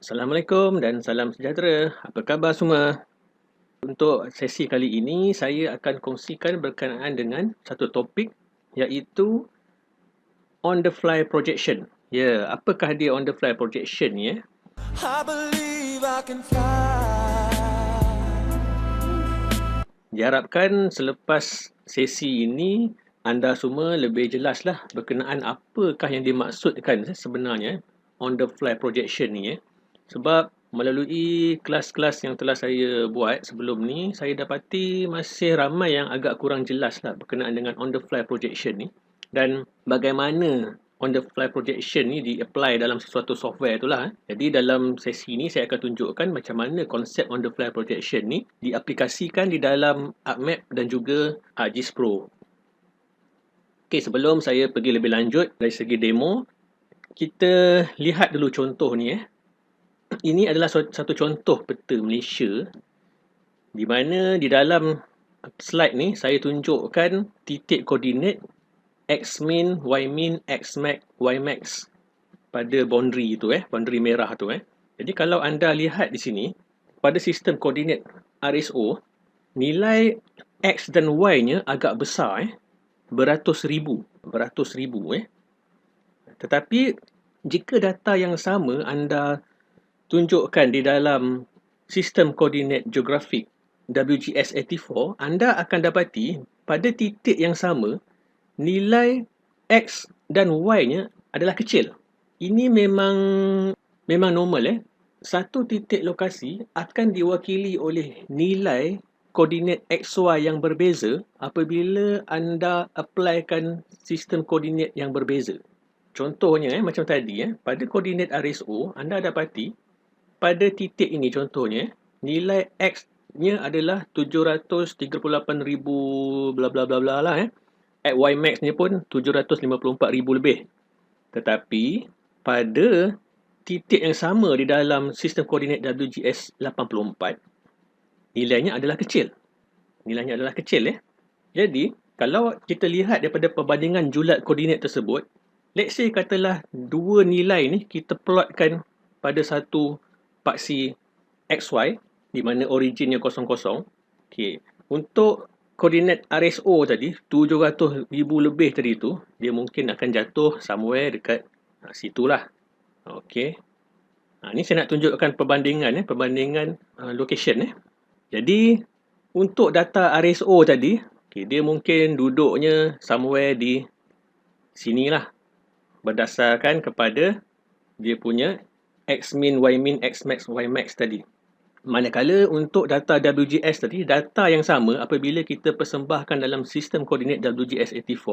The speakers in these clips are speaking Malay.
Assalamualaikum dan salam sejahtera. Apa khabar semua? Untuk sesi kali ini, saya akan kongsikan berkenaan dengan satu topik iaitu on the fly projection. Ya, apakah dia on the fly projection ni? I believe I can fly. Diharapkan selepas sesi ini, anda semua lebih jelaslah berkenaan apakah yang dimaksudkan sebenarnya on the fly projection ni. Sebab melalui kelas-kelas yang telah saya buat sebelum ni, saya dapati masih ramai yang agak kurang jelas lah berkenaan dengan on the fly projection ni. Dan bagaimana on the fly projection ni di-apply dalam sesuatu software itulah. Jadi dalam sesi ni saya akan tunjukkan macam mana konsep on the fly projection ni diaplikasikan di dalam ArcMap dan juga ArcGIS Pro. Okey, sebelum saya pergi lebih lanjut dari segi demo, kita lihat dulu contoh ni. Ini adalah satu contoh peta Malaysia di mana di dalam slide ni saya tunjukkan titik koordinat X-min, Y-min, X-max, Y-max pada boundary tu boundary merah tu Jadi kalau anda lihat di sini pada sistem koordinat RSO, nilai X dan Y-nya agak besar beratus ribu. Tetapi jika data yang sama anda tunjukkan di dalam sistem koordinat geografik WGS84, anda akan dapati pada titik yang sama nilai X dan Y-nya adalah kecil. Ini memang normal Satu titik lokasi akan diwakili oleh nilai koordinat XY yang berbeza apabila anda applykan sistem koordinat yang berbeza. Contohnya macam tadi pada koordinat RSO anda dapati pada titik ini contohnya nilai X-nya adalah 738,000 bla bla bla bla lah Y max ni pun 754,000 lebih. Tetapi pada titik yang sama di dalam sistem koordinat WGS 84 nilainya adalah kecil. Jadi kalau kita lihat daripada perbandingan julat koordinat tersebut, let's say katalah dua nilai ni kita plotkan pada satu paksi XY di mana originnya 00. Okey, untuk koordinat RSO tadi 700,000 lebih tadi tu, dia mungkin akan jatuh somewhere dekat situlah. Okey. Ni saya nak tunjukkan perbandingan location Jadi untuk data RSO tadi, dia mungkin duduknya somewhere di sinilah berdasarkan kepada dia punya X-min, Y-min, X-max, Y-max tadi. Manakala untuk data WGS tadi, data yang sama apabila kita persembahkan dalam sistem koordinat WGS84,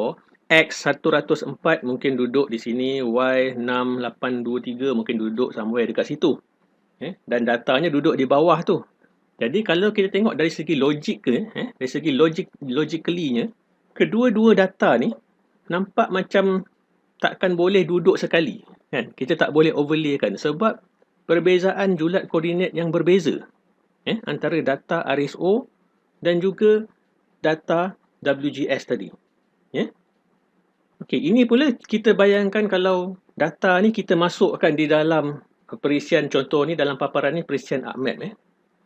X104 mungkin duduk di sini, Y6823 mungkin duduk somewhere dekat situ. Dan datanya duduk di bawah tu. Jadi kalau kita tengok dari segi logik dari segi logically-nya, kedua-dua data ni nampak macam takkan boleh duduk sekali. Kita tak boleh overlaykan sebab perbezaan julat koordinat yang berbeza antara data RSO dan juga data WGS tadi. Okey, ini pula kita bayangkan kalau data ni kita masukkan di dalam perisian contoh ni, dalam paparan ni perisian ArcMap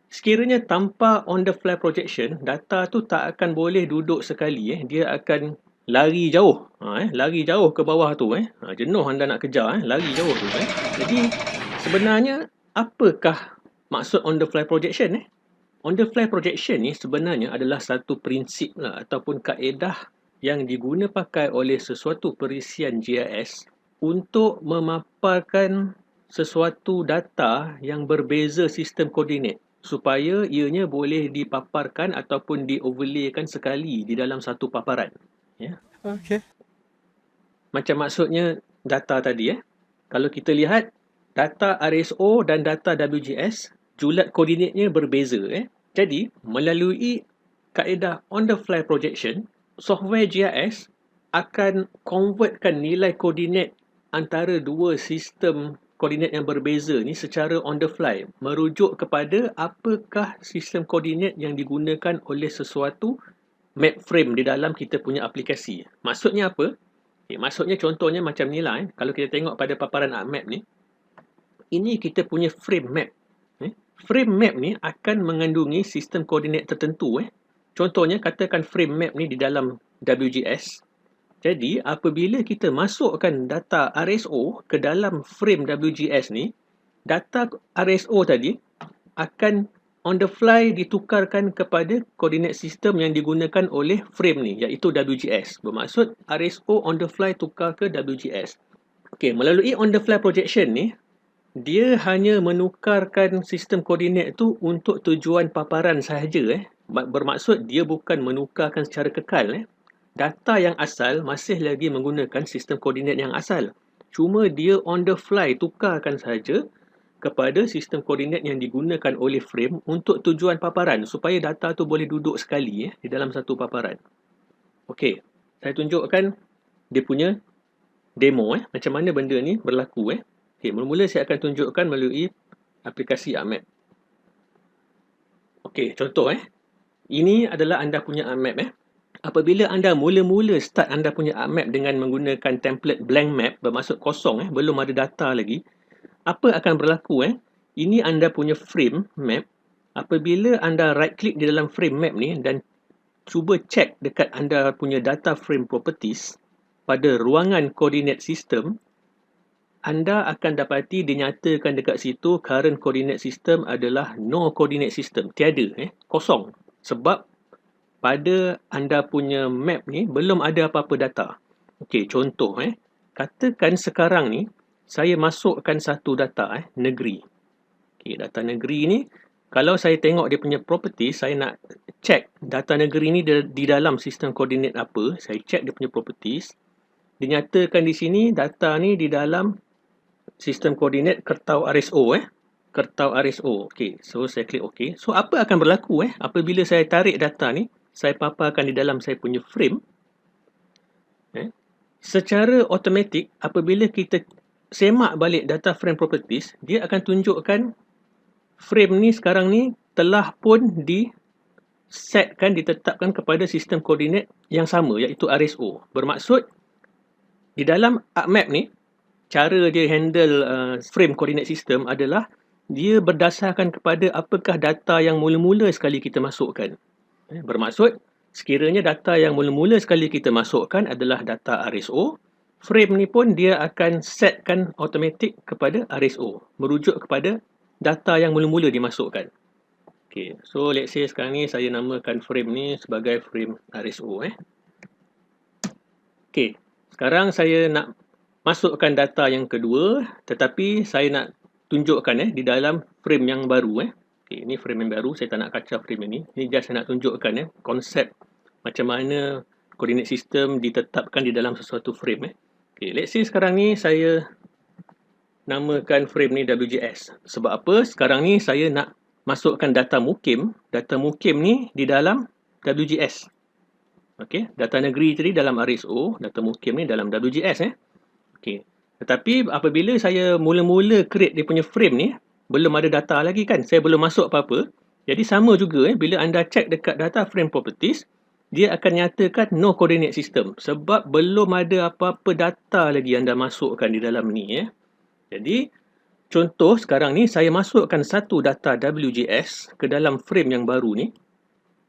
sekiranya tanpa on the fly projection, data tu tak akan boleh duduk sekali dia akan lari jauh. Lari jauh ke bawah tu jenuh anda nak kejar lari jauh tu Jadi sebenarnya apakah maksud on the fly projection On the fly projection ni sebenarnya adalah satu prinsip ataupun kaedah yang diguna pakai oleh sesuatu perisian GIS untuk memaparkan sesuatu data yang berbeza sistem koordinat supaya ianya boleh dipaparkan ataupun di-overlaykan sekali di dalam satu paparan. Okay. Macam maksudnya data tadi kalau kita lihat data RSO dan data WGS, julat koordinatnya berbeza Jadi melalui kaedah on the fly projection, software GIS akan convertkan nilai koordinat antara dua sistem koordinat yang berbeza ni secara on the fly, merujuk kepada apakah sistem koordinat yang digunakan oleh sesuatu map frame di dalam kita punya aplikasi. Maksudnya apa? Maksudnya contohnya macam ni lah kalau kita tengok pada paparan ArcMap ni, Ini kita punya frame map. Frame map ni akan mengandungi sistem koordinat tertentu. Contohnya, katakan frame map ni di dalam WGS. Jadi, apabila kita masukkan data RSO ke dalam frame WGS ni, data RSO tadi akan on the fly ditukarkan kepada koordinat sistem yang digunakan oleh frame ni, iaitu WGS. Bermaksud, RSO on the fly tukar ke WGS. Okey, melalui on the fly projection ni, dia hanya menukarkan sistem koordinat tu untuk tujuan paparan sahaja. Bermaksud dia bukan menukarkan secara kekal. Data yang asal masih lagi menggunakan sistem koordinat yang asal. Cuma dia on the fly tukarkan sahaja kepada sistem koordinat yang digunakan oleh frame untuk tujuan paparan supaya data tu boleh duduk sekali di dalam satu paparan. Okey, saya tunjukkan dia punya demo macam mana benda ni berlaku. Okey, mula-mula saya akan tunjukkan melalui aplikasi ArcMap. Okey, contoh ini adalah anda punya ArcMap. Apabila anda mula-mula start anda punya ArcMap dengan menggunakan template blank map, bermaksud kosong, belum ada data lagi, apa akan berlaku? Ini anda punya frame map. Apabila anda right click di dalam frame map ni dan cuba check dekat anda punya data frame properties pada ruangan koordinat sistem, anda akan dapati dinyatakan dekat situ current coordinate system adalah no coordinate system, tiada, kosong. Sebab pada anda punya map ni belum ada apa-apa data. Okey, contoh katakan sekarang ni saya masukkan satu data negeri. Okey, data negeri ni kalau saya tengok dia punya property, saya nak check data negeri ni di dalam sistem koordinat apa, saya check dia punya properties. Dinyatakan di sini data ni di dalam sistem koordinat Kertau RSO. Kertau RSO. Okey, so saya klik OK. So apa akan berlaku apabila saya tarik data ni, saya paparkan di dalam saya punya frame. Secara automatik, apabila kita semak balik data frame properties, dia akan tunjukkan frame ni sekarang ni telah pun ditetapkan kepada sistem koordinat yang sama, iaitu RSO. Bermaksud, di dalam ArcMap ni, cara dia handle frame coordinate system adalah dia berdasarkan kepada apakah data yang mula-mula sekali kita masukkan. Bermaksud, sekiranya data yang mula-mula sekali kita masukkan adalah data RSO, frame ni pun dia akan setkan automatik kepada RSO, merujuk kepada data yang mula-mula dimasukkan. Okay, so let's say sekarang ni saya namakan frame ni sebagai frame RSO. Okay, sekarang saya nak masukkan data yang kedua, tetapi saya nak tunjukkan di dalam frame yang baru. Okay, ini frame yang baru, saya tak nak kacau frame ini. Ini just saya nak tunjukkan konsep macam mana koordinat sistem ditetapkan di dalam sesuatu frame. Okay, let's say sekarang ni saya namakan frame ni WGS. Sebab apa? Sekarang ni saya nak masukkan data mukim. Data mukim ni di dalam WGS. Okay, data negeri tadi dalam RSO, data mukim ni dalam WGS. Okay. Tetapi apabila saya mula-mula create dia punya frame ni, belum ada data lagi kan, saya belum masuk apa-apa. Jadi sama juga bila anda check dekat data frame properties, dia akan nyatakan no coordinate system sebab belum ada apa-apa data lagi anda masukkan di dalam ni. Jadi contoh sekarang ni saya masukkan satu data WGS ke dalam frame yang baru ni.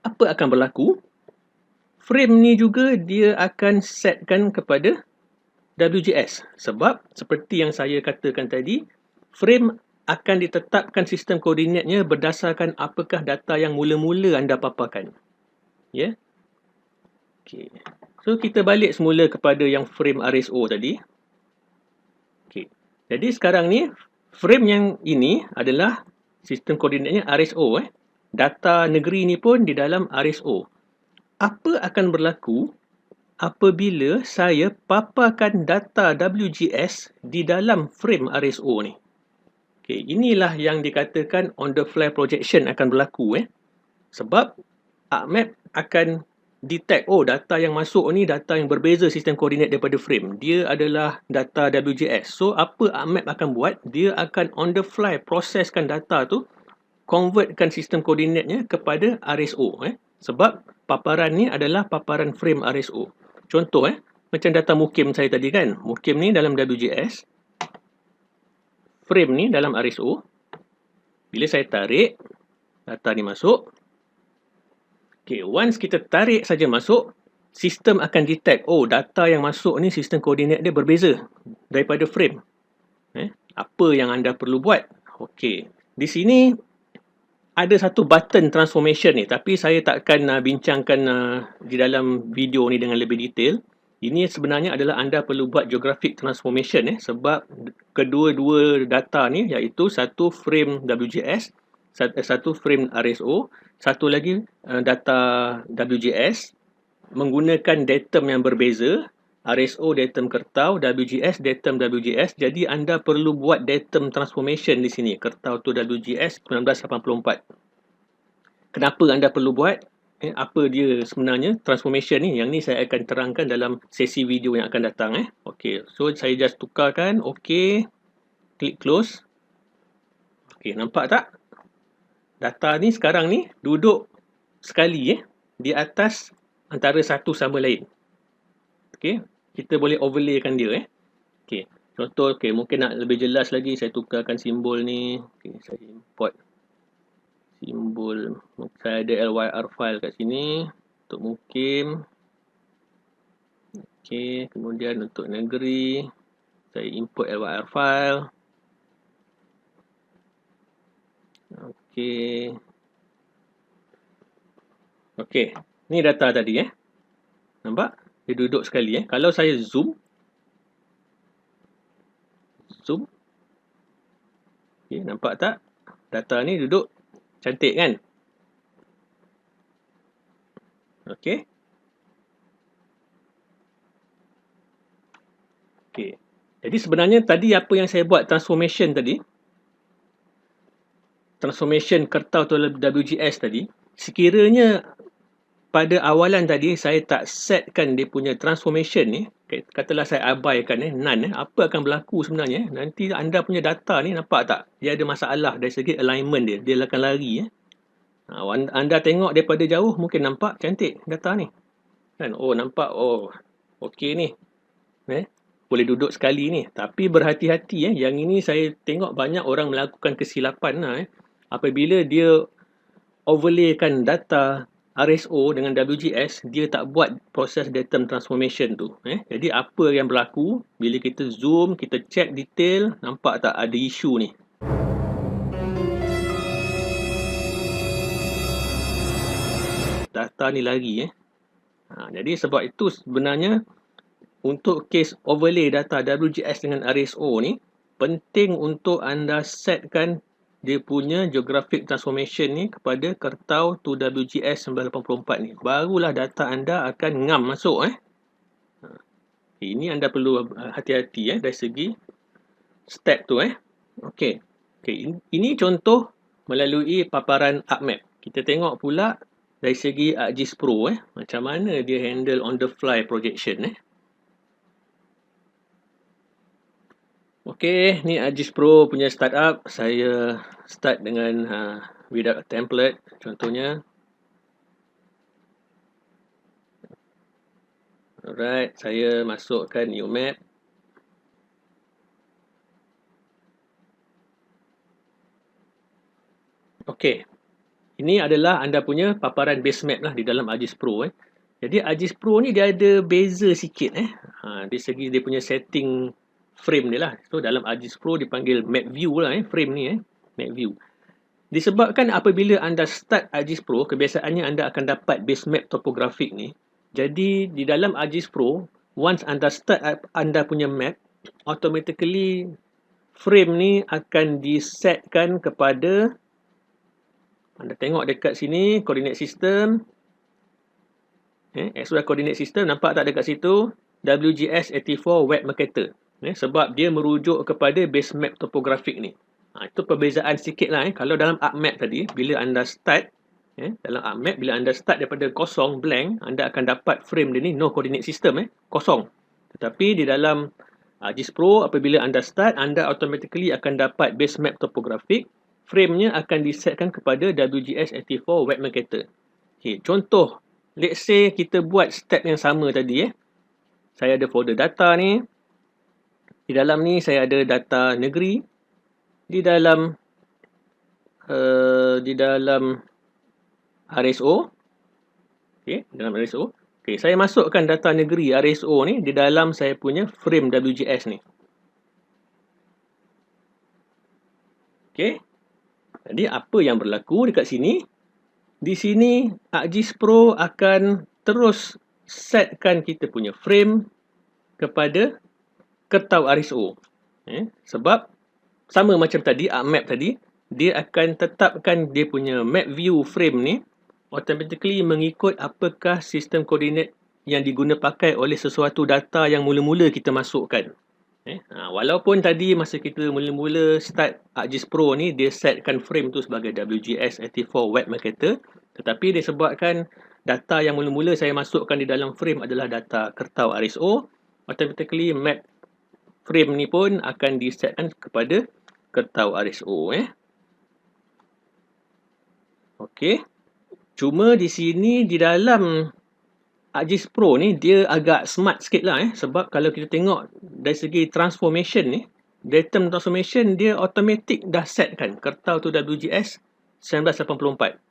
Apa akan berlaku? Frame ni juga dia akan setkan kepada WGS sebab seperti yang saya katakan tadi, frame akan ditetapkan sistem koordinatnya berdasarkan apakah data yang mula-mula anda paparkan. Ya. Okey. So kita balik semula kepada yang frame RSO tadi. Okey. Jadi sekarang ni frame yang ini adalah sistem koordinatnya RSO. Data negeri ni pun di dalam RSO. Apa akan berlaku apabila saya paparkan data WGS di dalam frame RSO ni? Okay, inilah yang dikatakan on the fly projection akan berlaku. Sebab ArcMap akan detect, data yang masuk ni data yang berbeza sistem koordinat daripada frame. Dia adalah data WGS. So, apa ArcMap akan buat? Dia akan on the fly proseskan data tu, convertkan sistem koordinatnya kepada RSO. Sebab paparan ni adalah paparan frame RSO. Contoh, macam data mukim saya tadi kan. Mukim ni dalam WGS. frame ni dalam RSO. Bila saya tarik, data ni masuk. Okay, once kita tarik saja masuk, sistem akan detect, oh data yang masuk ni sistem koordinat dia berbeza daripada frame. Apa yang anda perlu buat? Okay, di sini ada satu button transformation ni, tapi saya takkan bincangkan di dalam video ni dengan lebih detail. Ini sebenarnya adalah anda perlu buat geographic transformation sebab kedua-dua data ni iaitu satu frame WGS, satu frame RSO, satu lagi data WGS menggunakan datum yang berbeza. RSO datum kertau, WGS datum WGS. Jadi anda perlu buat datum transformation di sini. Kertau tu WGS 1984. Kenapa anda perlu buat? Apa dia sebenarnya transformation ni? Yang ni saya akan terangkan dalam sesi video yang akan datang. Okey, so saya just tukarkan. Okey, klik close. Okey, nampak tak? Data ni sekarang ni duduk sekali di atas antara satu sama lain. Okey, kita boleh overlaykan dia. Okey, contoh, mungkin nak lebih jelas lagi, saya tukarkan simbol ni. Okey, saya import simbol. Saya ada LYR file kat sini untuk mukim. Okey, kemudian untuk negeri saya import LYR file. Okey. Okey, ni data tadi nampak? Dia duduk sekali Kalau saya zoom. Okey, nampak tak? Data ni duduk cantik kan? Okey. Okey. Jadi sebenarnya tadi apa yang saya buat transformation tadi, transformation kertau atau WGS tadi, sekiranya pada awalan tadi saya tak setkan dia punya transformation ni, katalah saya abaikan none, apa akan berlaku sebenarnya? Nanti anda punya data ni nampak tak? Dia ada masalah dari segi alignment dia akan lari Anda tengok daripada jauh mungkin nampak cantik data ni. Kan? Oh nampak, oh okey ni. Boleh duduk sekali ni. Tapi berhati-hati yang ini saya tengok banyak orang melakukan kesilapan apabila dia overlaykan data RSO dengan WGS, dia tak buat proses datum transformation tu. Jadi apa yang berlaku bila kita zoom, kita check detail, nampak tak ada isu ni. Data ni lari jadi sebab itu sebenarnya untuk case overlay data WGS dengan RSO ni, penting untuk anda setkan dia punya geographic transformation ni kepada kertau to WGS 984 ni. Barulah data anda akan ngam masuk Ini anda perlu hati-hati dari segi step tu Okey. Ini contoh melalui paparan ArcMap. Kita tengok pula dari segi ArcGIS Pro macam mana dia handle on the fly projection Okey, ni ArcGIS Pro punya startup. Saya start dengan without a template contohnya. Alright, saya masukkan new map. Okey. Ini adalah anda punya paparan base map lah di dalam ArcGIS Pro Jadi ArcGIS Pro ni dia ada beza sikit dari segi dia punya setting frame dia lah. So dalam ArcGIS Pro dipanggil map view lah frame ni map view. Disebabkan apabila anda start ArcGIS Pro, kebiasaannya anda akan dapat base map topografik ni. Jadi di dalam ArcGIS Pro, once anda start anda punya map, automatically frame ni akan disetkan kepada, anda tengok dekat sini coordinate system, XY coordinate system, nampak tak dekat situ WGS 84 web marketer. Sebab dia merujuk kepada base map topografik ni. Itu perbezaan sikit lah Kalau dalam ArcMap tadi, bila anda start dalam ArcMap, bila anda start daripada kosong, blank, anda akan dapat frame dia ni no coordinate system kosong. Tetapi di dalam ArcGIS Pro, apabila anda start, anda automatically akan dapat base map topografik. Frame-nya akan disetkan kepada WGS 84 web marketer. Okay, contoh, let's say kita buat step yang sama tadi Saya ada folder data ni. Di dalam ni saya ada data negeri. di dalam RSO. Okey, dalam RSO. Okey, saya masukkan data negeri RSO ni di dalam saya punya frame WGS ni. Okey. Jadi apa yang berlaku dekat sini? Di sini ArcGIS Pro akan terus setkan kita punya frame kepada kertau RSO. Sebab sama macam tadi, ArcMap tadi, dia akan tetapkan dia punya map view frame ni automatically mengikut apakah sistem koordinat yang diguna pakai oleh sesuatu data yang mula-mula kita masukkan. Walaupun tadi masa kita mula-mula start ArcGIS Pro ni, dia setkan frame tu sebagai WGS 84 Web Mercator, tetapi disebabkan data yang mula-mula saya masukkan di dalam frame adalah data kertau RSO, automatically map frame ni pun akan disetkan kepada kertau RSO. Okey. Cuma di sini di dalam ArcGIS Pro ni dia agak smart sikit lah sebab kalau kita tengok dari segi transformation ni, datum transformation dia automatic dah setkan kertau tu WGS 1984.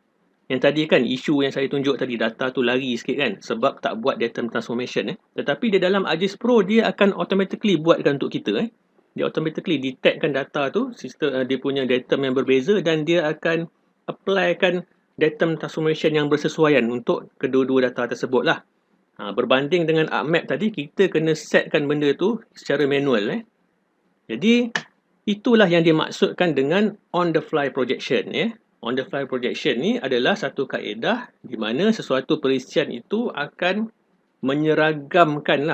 Yang tadi kan isu yang saya tunjuk tadi, data tu lari sikit kan sebab tak buat datum transformation. Tetapi di dalam ArcGIS Pro dia akan automatically buatkan untuk kita. Dia automatically detectkan data tu, sistem dia punya datum yang berbeza dan dia akan applykan datum transformation yang bersesuaian untuk kedua-dua data tersebut lah. Berbanding dengan ArcMap tadi, kita kena setkan benda tu secara manual. Jadi, itulah yang dimaksudkan dengan on-the-fly projection. On-the-fly projection ni adalah satu kaedah di mana sesuatu perisian itu akan menyeragamkan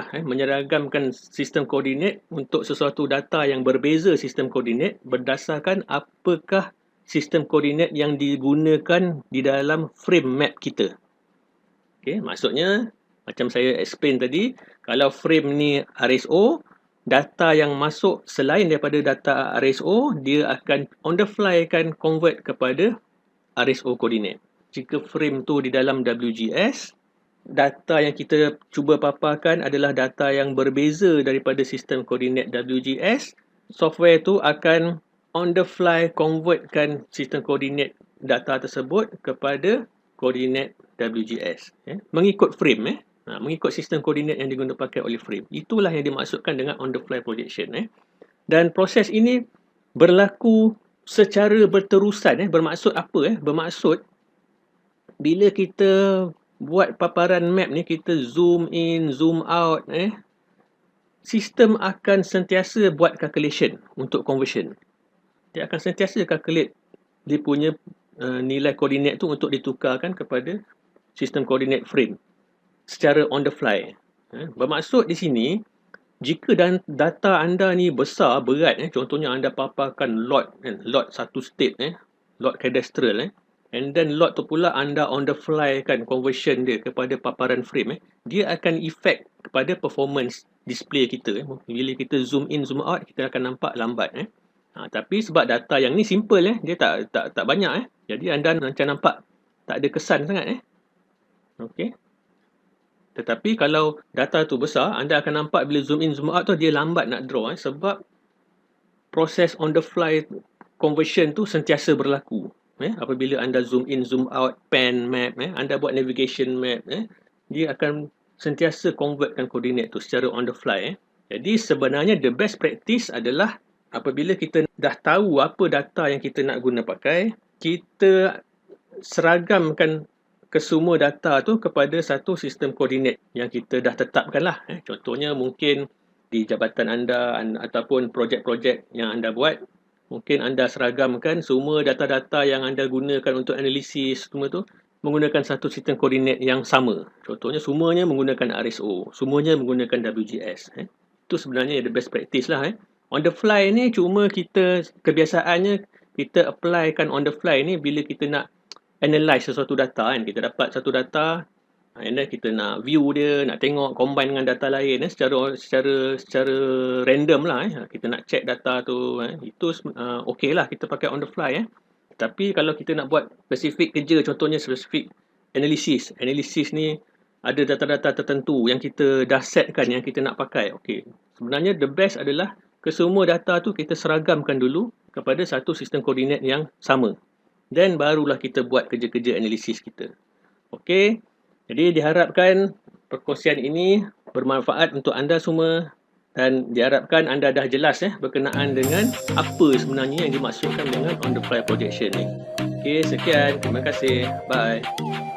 sistem koordinat untuk sesuatu data yang berbeza sistem koordinat berdasarkan apakah sistem koordinat yang digunakan di dalam frame map kita. Okey, maksudnya macam saya explain tadi, kalau frame ni RSO, data yang masuk selain daripada data RSO, dia akan on the fly kan convert kepada RSO koordinat. Jika frame tu di dalam WGS, data yang kita cuba paparkan adalah data yang berbeza daripada sistem koordinat WGS, software tu akan on the fly convertkan sistem koordinat data tersebut kepada koordinat WGS. Mengikut frame. Mengikut sistem koordinat yang digunakan pakai oleh frame. Itulah yang dimaksudkan dengan on the fly projection. Dan proses ini berlaku secara berterusan. Bermaksud apa? Bermaksud bila kita buat paparan map ni, kita zoom in, zoom out, sistem akan sentiasa buat calculation untuk conversion. Dia akan sentiasa calculate dia punya nilai koordinat tu untuk ditukarkan kepada sistem koordinat frame secara on the fly. Bermaksud di sini, jika data anda ni besar, berat, contohnya anda paparkan lot, lot satu state, lot cadastral, and then lot tu pula anda on the fly kan conversion dia kepada paparan frame, dia akan effect kepada performance display kita. Bila kita zoom in, zoom out, kita akan nampak lambat. Tapi sebab data yang ni simple, dia tak banyak, jadi anda macam nampak tak ada kesan sangat. Okey. Tetapi kalau data tu besar, anda akan nampak bila zoom in, zoom out tu dia lambat nak draw, sebab proses on the fly conversion tu sentiasa berlaku. Apabila anda zoom in, zoom out, pan map, anda buat navigation map, dia akan sentiasa convertkan koordinat tu secara on the fly. Jadi sebenarnya the best practice adalah apabila kita dah tahu apa data yang kita nak guna pakai, kita seragamkan kesemua data tu kepada satu sistem koordinat yang kita dah tetapkan lah. Contohnya mungkin di jabatan anda ataupun projek-projek yang anda buat, mungkin anda seragamkan semua data-data yang anda gunakan untuk analisis semua tu menggunakan satu sistem koordinat yang sama. Contohnya semuanya menggunakan RSO, semuanya menggunakan WGS. Itu sebenarnya the best practice lah. On the fly ni cuma kita kebiasaannya kita applykan on the fly ni bila kita nak analyze sesuatu data kan. Kita dapat satu data and then kita nak view dia, nak tengok combine dengan data lain secara random lah. Kita nak check data tu, itu okey lah kita pakai on the fly. Tapi kalau kita nak buat spesifik kerja, contohnya spesifik analisis ni ada data-data tertentu yang kita dah setkan yang kita nak pakai. Okey. Sebenarnya the best adalah kesemua data tu kita seragamkan dulu kepada satu sistem koordinat yang sama. Dan barulah kita buat kerja-kerja analisis kita. Okey. Jadi diharapkan perkongsian ini bermanfaat untuk anda semua dan diharapkan anda dah jelas berkenaan dengan apa sebenarnya yang dimaksudkan dengan on the fly projection ni. Okey, sekian. Terima kasih. Bye.